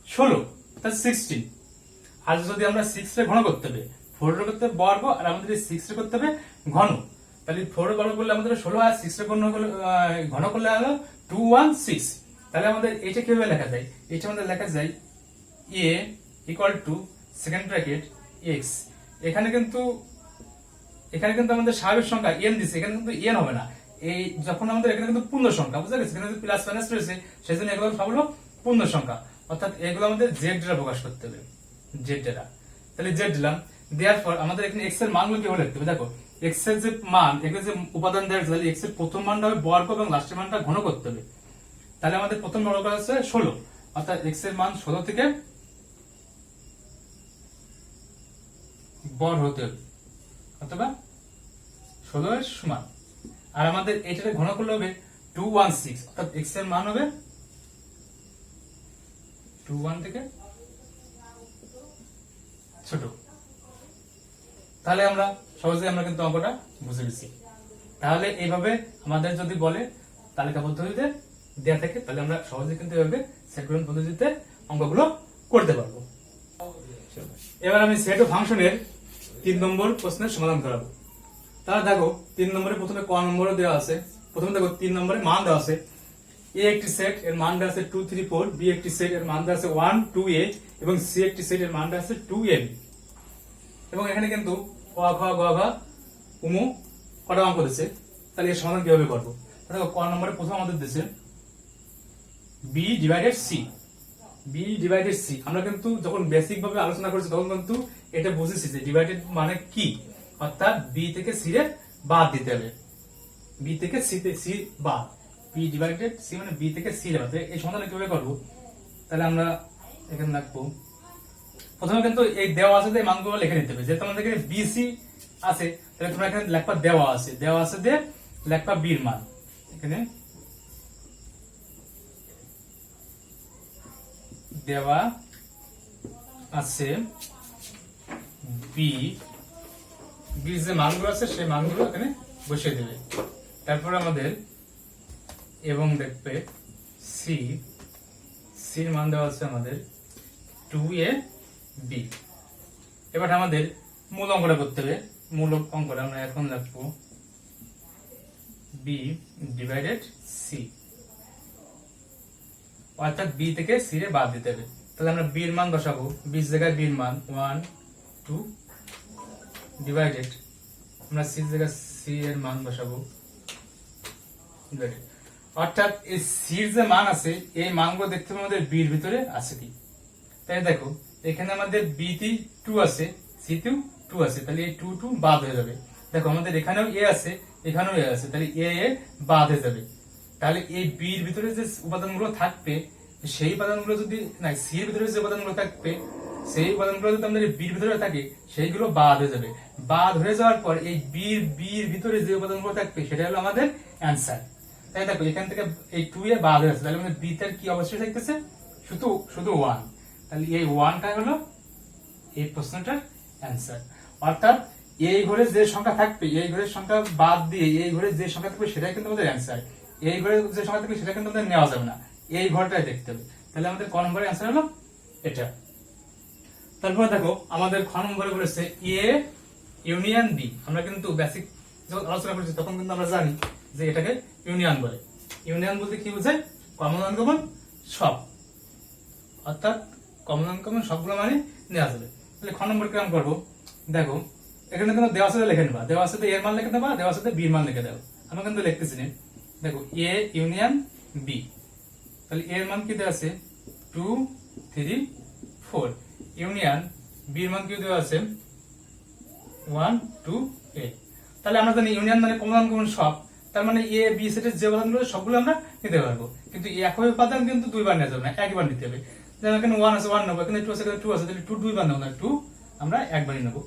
16, অর্থাৎ 16, আর যদি আমরা 6 এর ঘন করতে হবে, 4 এর করতে বর্গ আর আমাদের 6 এর করতে হবে ঘন, তাহলে 4 এর বর্গ করলে আমাদের 16 আর 6 এর ঘন করলে হলো 216, তাহলে আমাদের এটা কিভাবে লেখা যায়, এটা আমাদের লেখা যায় a equal to second bracket x, এখানে কিন্তু আমাদের স্বাভাবিক সংখ্যা n দিছে, এখানে কিন্তু n হবে না, এই যখন আমাদের এখানে কিন্তু পূর্ণ সংখ্যা, বুঝা গেছে, এখানে প্লাস মাইনাস রয়েছে, সেজন্য এগুলো সব হলো পূর্ণ সংখ্যা, অর্থাৎ এগুলো আমাদের z দ্বারা প্রকাশ করতে হবে, z দ্বারা, তাহলে z দিলাম, দেওয়ার পর আমাদের এখানে x এর মানগুলো কিভাবে লিখতে হবে দেখো, x এর যে মান, এখানে যে উপাদান দেওয়া আছে, তাহলে x এর প্রথম মানটা হবে বর্গ এবং লাস্টের মানটা ঘন করতে হবে, তাহলে আমাদের প্রথম বর্গ করা আছে 16, অর্থাৎ x এর মান 16 থেকে বড় হতে হবে অথবা 16 এর সমান, আর আমাদের এটাকে ঘন করলে হবে 216, অর্থাৎ x এর মান হবে 21 থেকে ছোট, তাহলে আমরা সহজে আমরা কিন্তু অঙ্কটা বুঝে গেছি। তাহলে এইভাবে আমাদের যদি বলে তালিকা পদ্ধতিতে দেয়া থাকে, তাহলে আমরা সহজে কিন্তু এইভাবে সেট পদ্ধতিতে অঙ্কগুলো করতে পারবো। এবার আমি সেট ও ফাংশনের 3 নম্বর প্রশ্নের সমাধান করাবো। তাহলে দেখো 3 নম্বরে প্রথমে ক নম্বরে দেওয়া আছে, প্রথমে দেখো 3 নম্বরে মান দেওয়া আছে, a একটি সেট এর মান দেওয়া আছে 2 3 4, b একটি সেট এর মান দেওয়া আছে 1 2a এবং c একটি সেট এর মান দেওয়া আছে 2ab, এবং এখানে কিন্তু অ খ গ ঘ উমু কটা অঙ্ক দিয়েছে, তাহলে এর সমাধান কিভাবে করব, দেখো ক নম্বরে প্রথম আমাদের দিয়েছে b divided c, b divided c, আমরা কিন্তু যখন বেসিক ভাবে আলোচনা করেছি তখন কিন্তু এটা বুঝেছি যে ডিভাইডেড মানে কি, অর্থাৎ b থেকে c এর বাদ দিতে হবে, b থেকে c তে c বাদ, b ডিভাইডেড c মানে b থেকে c এর বাদ, এই সমাধান কিভাবে করব, তাহলে আমরা এখানে রাখবো, প্রথমে কিন্তু এই দেওয়া আছে এই মানগুলো লিখে নিতে হবে, যেহেতু আমাদের এখানে bc আছে, তাহলে তোমরা এখানে লেখবা দেওয়া আছে দিয়ে লেখবা b এর মান, এখানে দেওয়া আছে b যে মানগুলো আছে সেই মানগুলো এখানে বসিয়ে দেবে, তারপর আমাদের এবং দেখবে c এর মান দেওয়া আছে আমাদের 2ab, এবার আমাদের মূল অঙ্কটা করতে হবে, মূল অঙ্কটা আমরা এখন লিখবো b ডিভাইডেড c, অর্থাৎ b থেকে c এর বাদ দিতে হবে, তাহলে আমরা b এর মান বসাবো, b এর জায়গায় b এর মান 1 2 ডিভাইডেড, আমরা c এর জায়গায় c এর মান বসাবো, অর্থাৎ এই c এর যে মান আছে এই মানগুলো দেখতে হবে আমাদের b এর ভিতরে আছে কি, তাই দেখো এখানে আমাদের b তে 2 আছে, c তেও 2 আছে, তাহলে এই 2 2 বাদ হয়ে যাবে, দেখো আমাদের এখানেও a আছে এখানেও a আছে, তাহলে a বাদ হয়ে যাবে, তাহলে এই b এর ভিতরে যে উপাদানগুলো থাকবে সেই উপাদানগুলো যদি না c এর ভিতরে যে উপাদানগুলো থাকবে সেই উপাদানগুলো যদি আমাদের বির ভিতরে থাকে সেইগুলো বাদ হয়ে যাবে। বাদ হয়ে যাওয়ার পর এই বির ভিতরে যে উপাদানগুলো থাকবে সেটা হলো আমাদের অ্যান্সার। তাই দেখো এখান থেকে এই 2 এ বাদ হয়ে আছে, তাহলে আমাদের বি তার কি অবশ্যই থাকতেছে শুধু শুধু 1। তাহলে এই 1টা হলো এই প্রশ্নটার অ্যান্সার। অর্থাৎ এই ঘরে যে সংখ্যা থাকবে এই ঘরের সংখ্যা বাদ দিয়ে এই ঘরে যে সংখ্যা থাকবে সেটাই কিন্তু আমাদের অ্যান্সার। এই ঘরে যে সংখ্যা থাকবে সেটা কিন্তু আমাদের নেওয়া যাবে না, এই ঘরটাই দেখতে হবে। তাহলে আমাদের ক নম্বরের অ্যান্সার হলো এটা। তারপরে দেখো আমাদের খ নম্বরে বলেছে এ ইউনিয়ন বি। আমরা কিন্তু বেসিক যখন আলোচনা করছি তখন কিন্তু আমরা জানি যে এটাকে ইউনিয়ন বলে। ইউনিয়ন বলতে কি বোঝায়? কমন আনকমন সব, অর্থাৎ কমন আনকমন সবগুলো মানে নেওয়া যাবে। তাহলে খ নম্বর কিরকম করবো? দেখো এখানে তোমরা দেওয়ার সাথে লিখে নেবা, দেওয়ার সাথে এর মান লিখে দেবা, দেওয়ার সাথে বির মান লিখে দেবো। আমরা কিন্তু লিখতেছি না। দেখো এ ইউনিয়ন বি, তাহলে এর মান কি দেওয়া আছে 2 3 4, ইউনিয়ন বির মান কি দেওয়া আছে 1 2 8। তাহলে আমরা জানি ইউনিয়ন মানে কমন আনকমন সব, তার মানে এ বি সেটের যে উপাদানগুলো সবগুলো আমরা নিতে পারবো। কিন্তু একই উপাদান কিন্তু দুইবার নেওয়া যাবে না, একবার নিতে হবে। যেমন এখানে 1 আছে 1 নেবো, এখানে 2 আছে 2 আছে, তাহলে 2 দুইবার নেবো না, 2 আমরা একবারই নেবো।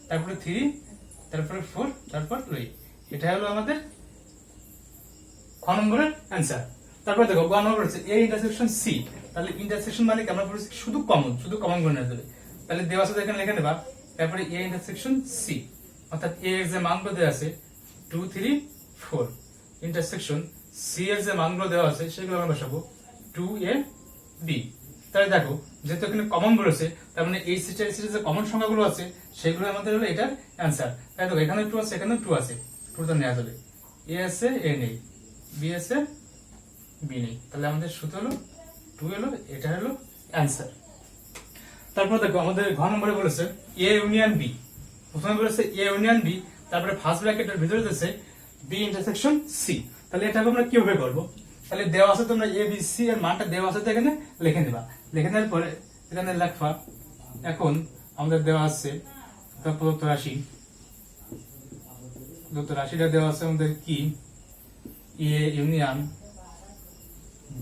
তারপরে 3, তারপরে 4, তারপর 8। এটা হলো আমাদের খ নম্বরের অ্যান্সার। তারপরে দেখো গ নম্বর হচ্ছে এ ইন্টারসেকশন সি। তাহলে ইন্টারসেকশন মানে কি? আমরা বলেছি শুধু কমন করে নেওয়া যাবে। তাহলে দেওয়া আছে এখানে লিখে নেবা, তারপরে এ ইন্টারসেকশন সি, অর্থাৎ এ এর যে মানগুলো দেওয়া আছে 2 3 4, ইন্টারসেকশন সি এর যে মানগুলো দেওয়া আছে সেগুলো আমরা বসাবো 2 a b। তাহলে দেখো যেহেতু এখানে কমন বলেছে, তার মানে এই সেটের যে কমন সংখ্যাগুলো আছে সেগুলো আমাদের হলো এটার অ্যান্সার। তাই দেখো এখানে 2 আছে, এখানে 2 আছে, 2 তো নেওয়া যাবে। এ আছে, এ নেই, বি আছে, বি নেই, তাহলে আমাদের সূত্র হলো 2 হলো, এটা হলো অ্যান্সার। তারপর দেখো আমাদের ঘ নম্বরে বলেছে এ ইউনিয়ন বি। প্রথমে বলেছে এ ইউনিয়ন বি, তারপরে ফার্স্ট ব্র্যাকেটের ভিতরে দিয়েছে বি ইন্টারসেকশন সি। তাহলে এটাকে আমরা কিভাবে করব? তাহলে দেওয়া আছে তোমরা এ বি সি এর মানটা দেওয়া আছে এখানে লিখে নেবা। লিখে নেওয়ার পরে এখানে লেখবা এখন আমাদের দেওয়া আছে প্রদত্ত রাশি, প্রদত্ত রাশিটা দেওয়া আছে আমাদের কি A union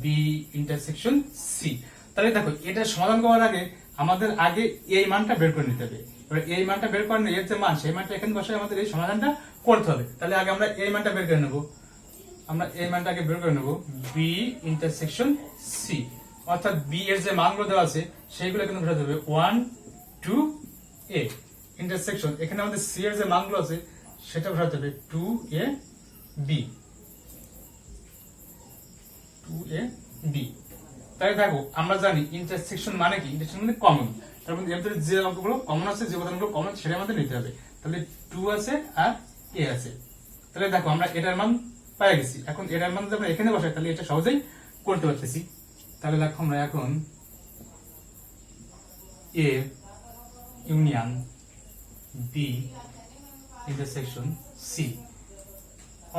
B intersection C. তাহলে দেখো এটা সমাধান করার আগে আমাদের আগে এই মানটা বের করে নিতে হবে। এবার এই মানটা বের করে নিয়ে এর যে মান সেই মানটা এখানে বসে আমাদের এই সমাধানটা করতে হবে। তাহলে আগে আমরা এই মানটা বের করে নেব, আমরা এই মানটা আগে বের করে নেব বি ইন্টারসেকশন সি, অর্থাৎ বি এর যে মানগুলো দেওয়া আছে সেইগুলো কিন্তু বসাতে হবে 1 2 a ইন্টারসেকশন এখানে আমাদের সি এর যে মানগুলো আছে সেটা বসাতে হবে 2 a b, 2 a b। তাই দেখো আমরা জানি ইন্টারসেকশন মানে কি? ইন্টারসেকশন মানে কমন। তার মধ্যে এর ভিতরে যে অঙ্কগুলো কমন আছে, যে উপাদানগুলো কমন সেটা আমাদের নিতে হবে। তাহলে 2 আছে আর a আছে। তাহলে দেখো আমরা এটার মান পেয়ে গেছি। এখন এটার মান যদি আমরা এখানে বসাই তাহলে এটা সহজেই করতে পারতেছি। তাহলে দেখো আমরা এখন A union B intersection C,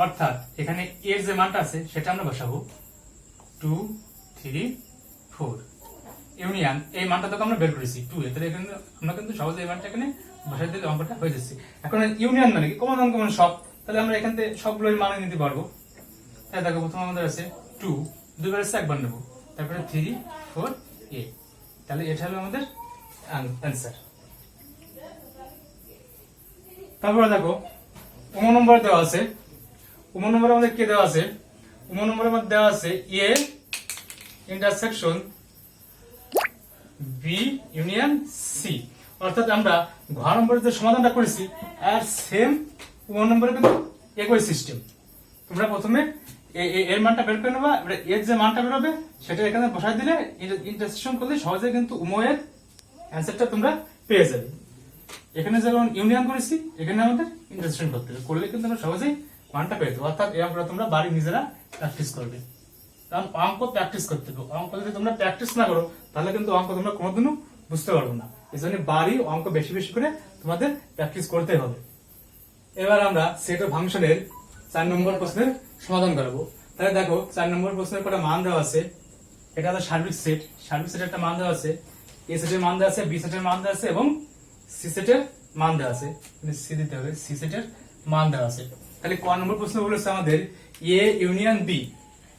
অর্থাৎ এখানে এর যে মানটা আছে সেটা আমরা বসাবো 2 3 4, ইউনিয়ন এই মানটা তো আমরা বের করেছি 2 এ, তাহলে এখানে আমরা কিন্তু সহজে এই মানটা এখানে বসাই দিলে অঙ্কটা হয়ে যাচ্ছে। এখন ইউনিয়ন মানে কি? কমন আনকমন সব, তাহলে আমরা এখান থেকে সবগুলোর মান নিতে পারবো। তাই দেখো প্রথমে আমাদের আছে 2, দুইবার আছে একবার নেব, তারপরে 3 4 a, তাহলে এটা হলো আমাদের অ্যান্সার। তারপরে দেখো 9 নম্বর দেওয়া আছে, 9 নম্বরে আমাদের কি দেওয়া আছে? 9 নম্বরের মধ্যে দেওয়া আছে A intersection B union C, অর্থাৎ আমরা ঘ নম্বরের যে সমাধানটা করেছি আর সেম 9 নম্বরে কিন্তু একই সিস্টেম। তোমরা প্রথমে এর মানটা বের করে নেবা, এর যে মানটা বের হবে সেটা এখানে বসাই দিলে ইন্টারসেকশন করলে সহজে কিন্তু উভয়ের অ্যান্সারটা তোমরা পেয়ে যাবে। এখানে যেমন ইউনিয়ন করেছি এখানে আমাদের ইন্টারসেকশন করতে হবে, করলে কিন্তু আমরা সহজেই মানটা পেয়ে যাবো। অর্থাৎ এই অঙ্কটা তোমরা বাড়ি নিজেরা প্র্যাকটিস করবে, কারণ অঙ্ক প্র্যাকটিস করতে হবে। অঙ্ক যদি তোমরা প্র্যাকটিস না করো তাহলে কিন্তু অঙ্ক তোমরা কোনোদিনও বুঝতে পারবে না। এই জন্য বাড়ি অঙ্ক বেশি বেশি করে তোমাদের প্র্যাকটিস করতে হবে। এবার আমরা সেট অফ ফাংশনের 4 নম্বর প্রশ্নের সমাধান করবো। তাহলে দেখো 4 নম্বর প্রশ্নের কটা মান দেওয়া আছে। এটা হলো সার্বিক সেট, সার্বিক সেটের একটা মান দেওয়া আছে, এ সেটের মান দেওয়া আছে, বি সেটের মান দেওয়া আছে এবং সি সেটের মান দেওয়া আছে। সি দিতে হবে, সি সেটের মান দেওয়া আছে। তাহলে ক নম্বর প্রশ্ন বলেছে আমাদের এ ইউনিয়ন বি,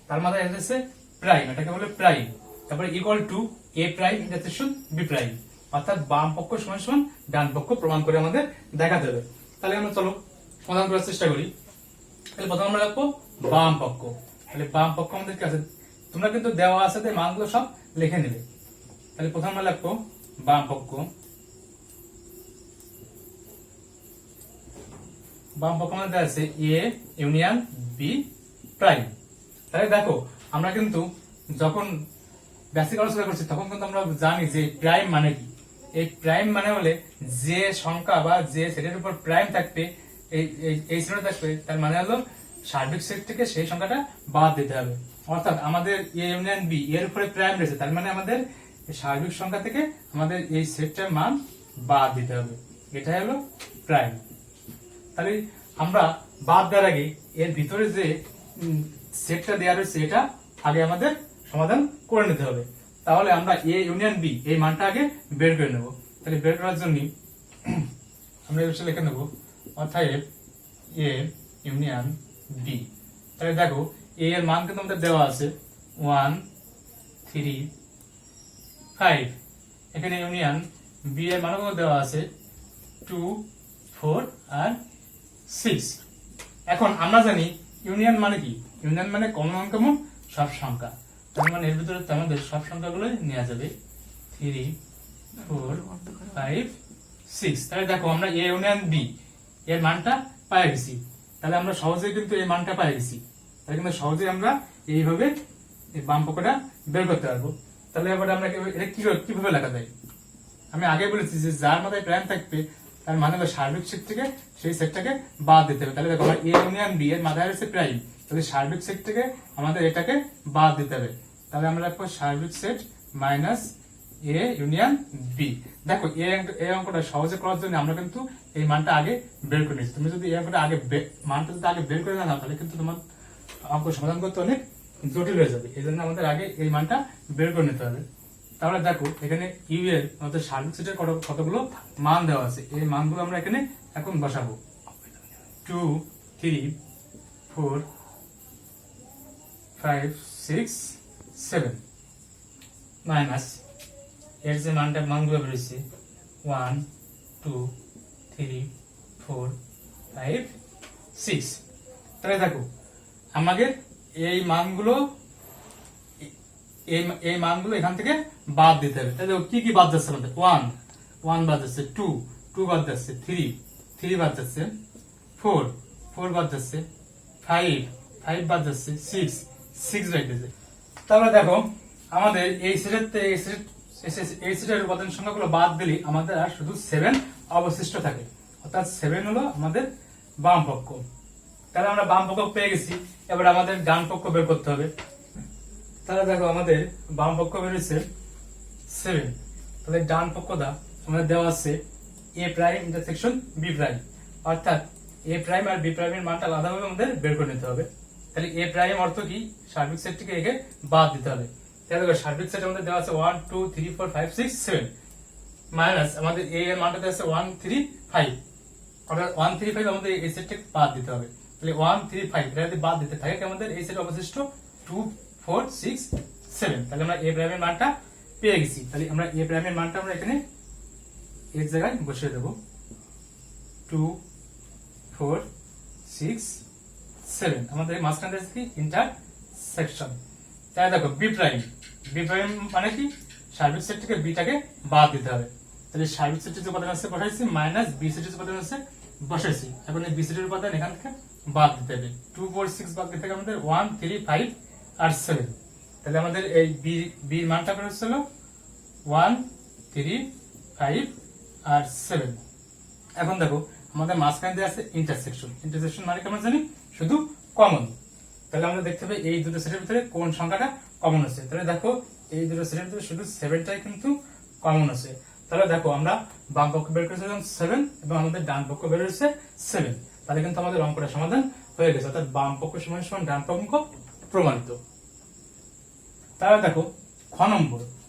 তার মানে হচ্ছে প্রাইম, এটাকে বলে প্রাইম। তারপরে equal to A prime intersection B prime, অর্থাৎ বাম পক্ষ সমান সমান ডান পক্ষ প্রমাণ করে আমাদের দেখাতে হবে। তাহলে আমরা চলো সমাধান করার চেষ্টা করি। তাহলে প্রথমে আমরা রাখবো বাম পক্ষ। তাহলে বাম পক্ষ আমাদের কি আছে, তোমরা কিন্তু দেওয়া আছে মানগুলো সব লিখে নেবে। তাহলে প্রথমে আমরা লিখবো বাম পক্ষ। বাম পক্ষ আমাদের আছে এ ইউনিয়ন বি প্রাইম। তাহলে দেখো আমরা কিন্তু যখন বেসিক আলোচনা করছি তখন কিন্তু আমরা জানি যে প্রাইম মানে কি। এই প্রাইম মানে হলে যে সংখ্যা বা যে সেটের উপর প্রাইম থাকবে এই সেটে থাকবে, তার মানে হলো সার্বিক সেট থেকে সেই সংখ্যাটা বাদ দিতে হবে। অর্থাৎ আমাদের এ ইউনিয়ন বি এর উপরে প্রাইম রয়েছে, তার মানে আমাদের সার্বিক সংখ্যা থেকে আমাদের এই সেটটার মান বাদ দিতে হবে। এটা হলো প্রাইম। তাহলে আমরা বাদ দেওয়ার আগে এর ভিতরে যে সেটটা দেওয়া রয়েছে এটা আগে আমাদের সমাধান করে নিতে হবে। তাহলে আমরা এ ইউনিয়ন বি এই মানটা আগে বের করে নেব। তাহলে বের করার জন্য আমরা এই লিখে নেব অতএব এ ইউনিয়ন বি। তাহলে দেখো এ এর মান কিন্তু আমাদের দেওয়া আছে 1 3 5, এখানে ইউনিয়ন বি এর মান দেওয়া আছে 2 4 আর 6। এখন আমরা জানি ইউনিয়ন মানে কি, ইউনিয়ন মানে কমন সব সংখ্যা। তার মানে এর ভিতরে আমাদের সব সংখ্যাগুলো নেওয়া যাবে 3 4 5 6। তাহলে দেখো আমরা এ ইউনিয়ন বি এর মানটা পেয়ে গেছি। তাহলে আমরা সহজেই কিন্তু এই মানটা পেয়ে গেছি। তাহলে কিন্তু সহজেই আমরা এইভাবে এই বাম পক্ষটা বের করতে পারবো। তাহলে এবার আমরা এটা কিভাবে লেখা যায়, আমি আগে বলেছি যে যার মাথায় প্রাইম থাকবে তার মানে হলো সার্বিক সেট থেকে সেই সেটটাকে বাদ দিতে হবে। তাহলে দেখো আমরা এ ইউনিয়ন বি এর মাথায় রয়েছে প্রাইম, তাহলে সার্বিক সেট থেকে আমাদের এটাকে বাদ দিতে হবে। তাহলে আমরা রাখবো সার্বিক set minus A union B. দেখো এই অঙ্কটা সহজে করার জন্য আমরা কিন্তু এই মানটা আগে বের করে নিচ্ছি। তুমি যদি এই অঙ্কটা মানটা যদি আগে বের করে না নাও তাহলে কিন্তু তোমার অঙ্ক সমাধান করতে অনেক জটিল হয়ে যাবে। এই জন্য আমাদের আগে এই মানটা বের করে নিতে হবে। তাহলে দেখো এখানে ইউ এর আমাদের সার্বিক সেটের কতগুলো মান দেওয়া আছে, এই মানগুলো আমরা এখানে এখন বসাবো। 2 3 4 5 6 7 মাইনাস এর যে মানগুলো বেরিয়েছে 1 2 3 4 5 6। তাহলে দেখো আমাদের এই মানগুলো এখান থেকে বাদ দিতে হবে। তাহলে কি কি বাদ যাচ্ছে আমাদের 1 বাদ যাচ্ছে, 2 বাদ যাচ্ছে, 3 বাদ যাচ্ছে, 4 বাদ যাচ্ছে, 5 বাদ যাচ্ছে, 6 বাদ যাচ্ছে। তাহলে দেখো আমাদের এই সেটের উপাদান সংখ্যাগুলো বাদ দিলে আমাদের আর শুধু 7 অবশিষ্ট থাকে। অর্থাৎ 7 হলো আমাদের বাম পক্ষ। তাহলে আমরা বাম পক্ষ পেয়ে গেছি, এবার আমাদের ডান পক্ষ বের করতে হবে। তাহলে দেখো আমাদের বাম পক্ষ বেরিয়েছে 7, তাহলে ডান পক্ষটা আমাদের দেওয়া আছে এ প্রাইম ইন্টারসেকশন বি প্রাইম। অর্থাৎ এ প্রাইম আর বি প্রাইমের মানটা আলাদাভাবে আমাদের বের করে নিতে হবে। তাহলে এ প্রাইম অর্থ কি, সার্বিক সেট থেকে একে বাদ দিতে হবে। তাহলে দেখো সার্বিক সেট আমাদের দেওয়া আছে 1 2 3 4 5 6 7 মাইনাস আমাদের এ এর মানটা দেওয়া আছে 1 3 5। অর্থাৎ 1 3 5 আমাদের এই সেট থেকে বাদ দিতে হবে। তাহলে 1 3 5 এটা যদি বাদ দিতে থাকে আমাদের এই সেট অবশিষ্ট 2 4 6 7। তাহলে আমরা এ প্রাইমের মানটা পেয়ে গেছি। তাহলে আমরা এ প্রাইমের মানটা আমরা এখানে এর জায়গায় বসিয়ে দেব 2 4 6 7। আমাদের মাঝখানে আছে কি ইন্টারসেকশন। তাহলে দেখো বি প্রাইম মানে কি, সার্বিক সেট থেকে বিটাকে বাদ দিতে হবে। তাহলে সার্বিক সেটের যে উপাদান আছে বসাইছি মাইনাস বি সেটের যে উপাদান আছে বসাইছি। এখন এই বি সেটের উপাদান এখান থেকে বাদ দিতে হবে। 2 4 6 বাদ দিতে হবে আমাদের 1 3 5 আর 7। তাহলে আমাদের এই বি মানটা বের হচ্ছিল 1 3 5 আর 7। এখন দেখো আমাদের মাঝখানে দেওয়া আছে ইন্টারসেকশন মানে কি আমরা জানি শুধু কমন। তাহলে আমরা দেখতে পাই এই দুটো সেটের ভিতরে কোন সংখ্যাটা কমন আছে। তাহলে দেখো এই দুটো সেটের ভিতরে শুধু 7টাই কিন্তু কমন আছে। তাহলে দেখো আমরা বাম পক্ষ বের করেছিলাম 7 এবং আমাদের ডান পক্ষ বের হয়েছে 7। তাহলে কিন্তু আমাদের অঙ্কটা সমাধান হয়ে গেছে। অর্থাৎ বাম পক্ষ সমান সমান ডান পক্ষ প্রমাণিত। তাহলে দেখো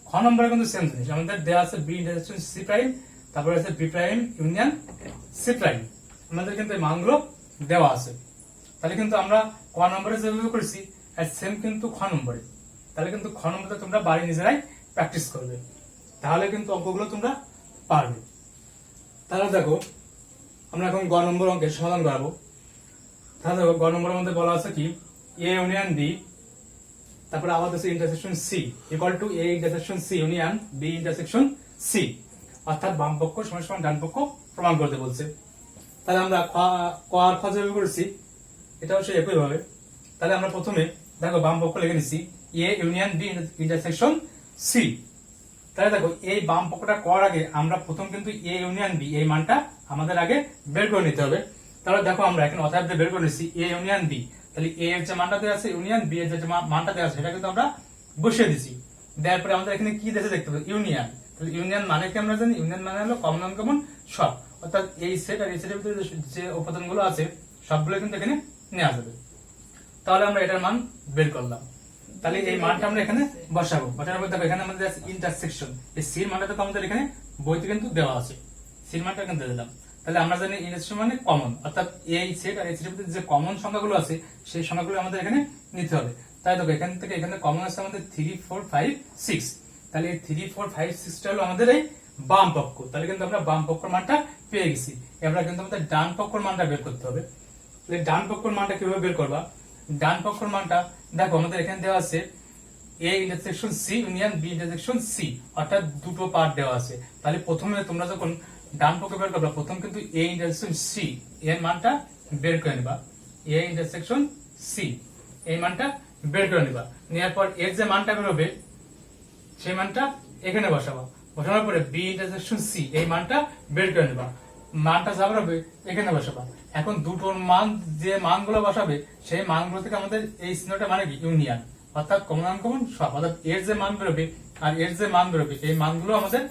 খ নম্বরে কিন্তু সেম জিনিস, আমাদের দেওয়া আছে বি ইন্টারসেকশন সি প্রাইম, তারপরে আছে B prime union C prime. আমাদের কিন্তু এই মানগুলো দেওয়া আছে। তাহলে কিন্তু আমরা ক নম্বরে যেভাবে করেছি সেম কিন্তু খ নম্বরে। তাহলে কিন্তু খ নম্বরে তোমরা বাড়ি নিজেরাই প্র্যাকটিস করবে, তাহলে কিন্তু অঙ্কগুলো তোমরা পারবে। তাহলে দেখো আমরা এখন গ নম্বর অঙ্কের সমাধান করাবো। তাহলে দেখো গ নম্বরের মধ্যে বলা আছে কি এ ইউনিয়ন বি, তারপরে আবার হচ্ছে intersection C equal to A intersection C union B intersection C, অর্থাৎ বাম পক্ষ সমান সমান ডান পক্ষ প্রমাণ করতে বলছে। তাহলে আমরা ক আর খ যেভাবে করেছি এটাও সেই একই ভাবে। তাহলে আমরা প্রথমে দেখো বাম পক্ষ লিখে নিচ্ছি A union B intersection C. তাহলে দেখো এই বাম পক্ষটা করার আগে আমরা প্রথম কিন্তু এ ইউনিয়ন বি এই মানটা আমাদের আগে বের করে নিতে হবে। তাহলে দেখো আমরা এখানে অতএব বের করে নিচ্ছি এ ইউনিয়ন বি, তাহলে এ এর যে মানটা দেওয়া আছে ইউনিয়ন বি এর যে মানটা দেওয়া আছে সেটা কিন্তু আমরা বসিয়ে দিচ্ছি। দেওয়ার পরে আমাদের এখানে কি দেখে দেখতে হবে ইউনিয়ন। তাহলে ইউনিয়ন মানে কি আমরা জানি, ইউনিয়ন মানে হলো কমন আনকমন সব, অর্থাৎ এই সেট আর এই সেটের ভিতরে যে উপাদানগুলো আছে সবগুলো কিন্তু এখানে নেওয়া যাবে। তাহলে আমরা এটার মান বের করলাম। তাহলে এই মানটা আমরা এখানে বসাবো। বসানোর পর দেখো এখানে আমাদের আছে ইন্টারসেকশন, এই সির মানটা তো আমাদের এখানে বইতে কিন্তু দেওয়া আছে, সির মানটা এখানে দিয়ে দিলাম। তাহলে আমরা জানি ইন্টারসেকশন মানে কমন, অর্থাৎ এই সেট আর এই সেটের ভিতরে যে কমন সংখ্যাগুলো আছে সেই সংখ্যাগুলো আমাদের এখানে নিতে হবে। তাই দেখো এখান থেকে এখানে কমন আছে আমাদের 3 4 5 6। তাহলে এই 3 4 5 6টা হলো আমাদের এই বাম পক্ষ। তাহলে কিন্তু আমরা বাম পক্ষের মানটা পেয়ে গেছি। এবার কিন্তু আমাদের ডান পক্ষের মানটা বের করতে হবে। তাহলে ডান পক্ষের মানটা কিভাবে বের করবা, ডান পক্ষের মানটা দেখো আমাদের এখানে দেওয়া আছে A intersection C union B intersection C, অর্থাৎ দুটো পার্ট দেওয়া আছে। তাহলে প্রথমে তোমরা যখন ডান পক্ষ বের করবা প্রথম কিন্তু এ ইন্টারসেকশন সি এর মানটা বের করে নিবা, এ ইন্টারসেকশন সি এই মানটা বের করে নিবা। নেওয়ার পর এর যে মানটা বেরোবে সেই মানটা এখানে বসাবা। বসানোর পরে বি ইন্টারসেকশন সি এই মানটা বের করে নিবা, মানটা যা বেরোবে এখানে বসাবা। এখন দুটোর মান যে মানগুলো বসাবে সেই মানগুলো থেকে আমাদের এই চিহ্নটা মানে কি ইউনিয়ন, অর্থাৎ কমন আনকমন সব, অর্থাৎ এর যে মান বেরোবে আর এর যে মান বেরোবে এই মানগুলো আমাদের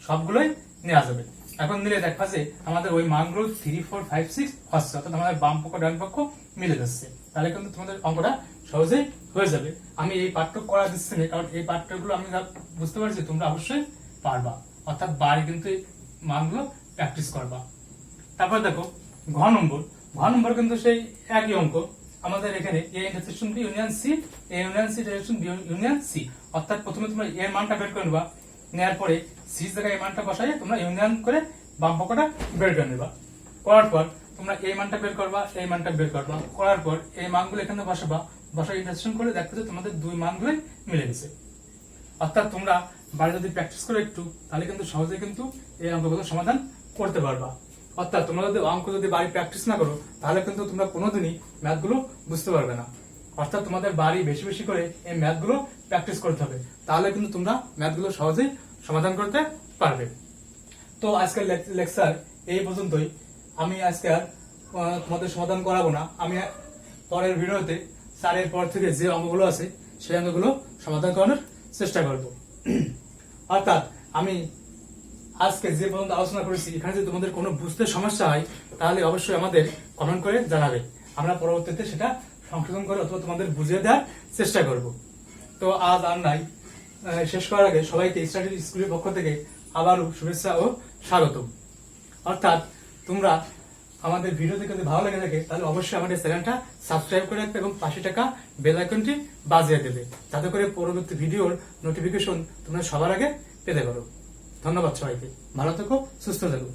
সবগুলোই নেওয়া যাবে। এখন নিলে দেখা যে আমাদের ওই মানগুলো 3 4 5 6 হচ্ছে, অর্থাৎ আমাদের বাম পক্ষ ডান পক্ষ মিলে যাচ্ছে। তাহলে কিন্তু তোমাদের অঙ্কটা সহজেই হয়ে যাবে। আমি এই পাঠটুকু করা দিচ্ছি না, কারণ এই পাঠগুলো আমি বুঝতে পারছি তোমরা অবশ্যই পারবা, অর্থাৎ বাড়ি কিন্তু এই মানগুলো প্র্যাকটিস করবা। তারপর দেখো ঘ নম্বর কিন্তু সেই একই অঙ্ক। আমাদের এখানে A intersection B union C, A union C intersection B union C, অর্থাৎ প্রথমে তোমরা এর মানটা বের করে নেবা। নেওয়ার পরে সি জায়গায় এই মানটা বসাই তোমরা ইউনিয়ন করে বাম পক্ষটা বের করে নেবা। করার পর তোমরা এই মানটা বের করবা, এই মানটা বের করবা। করার পর এই মানগুলো এখানে বসাবা, বসা ইন্টারসেকশন করে দেখো যে তোমাদের দুই মানগুলোই মিলে গেছে। অর্থাৎ তোমরা বাড়ি যদি প্র্যাকটিস করে একটু তাহলে কিন্তু সহজে কিন্তু এই অঙ্কগুলো সমাধান করতে পারবা। অর্থাৎ তোমরা যদি অঙ্ক যদি বাড়ি প্র্যাকটিস না করো তাহলে কিন্তু তোমরা কোনোদিনই ম্যাথগুলো বুঝতে পারবে না। অর্থাৎ তোমাদের বাড়ি বেশি বেশি করে এই ম্যাথগুলো প্র্যাকটিস করতে হবে, তাহলে কিন্তু তোমরা ম্যাথগুলো সহজেই সমাধান করতে পারবে। তো আজকের লেকচার এই পর্যন্তই। আমি আজকে আর তোমাদের সমাধান করাবো না। আমি পরের ভিডিওতে স্যারের পর থেকে যে অঙ্কগুলো আছে সেই অঙ্কগুলো সমাধান করানোর চেষ্টা করব। অর্থাৎ আমি আজকে যে পর্যন্ত আলোচনা করেছি এখানে যদি তোমাদের কোনো বুঝতে সমস্যা হয় তাহলে অবশ্যই আমাদের কমেন্ট করে জানাবে, আমরা পরবর্তীতে সেটা সংশোধন করে অথবা তোমাদের বুঝিয়ে দেওয়ার চেষ্টা করব। তো আজ আর নাই, শেষ করার আগে সবাইকে স্টাডি স্কুলের পক্ষ থেকে আবারও শুভেচ্ছা ও স্বাগতম। অর্থাৎ তোমরা আমাদের ভিডিও থেকে যদি ভালো লেগে থাকে তাহলে অবশ্যই আমাদের চ্যানেলটা সাবস্ক্রাইব করে রাখবে এবং পাশে টাকা বেল আইকনটি বাজিয়ে দেবে, যাতে করে পরবর্তী ভিডিওর নোটিফিকেশন তোমরা সবার আগে পেতে পারো। ধন্যবাদ সবাইকে, ভালো থেকো, সুস্থ থেকো।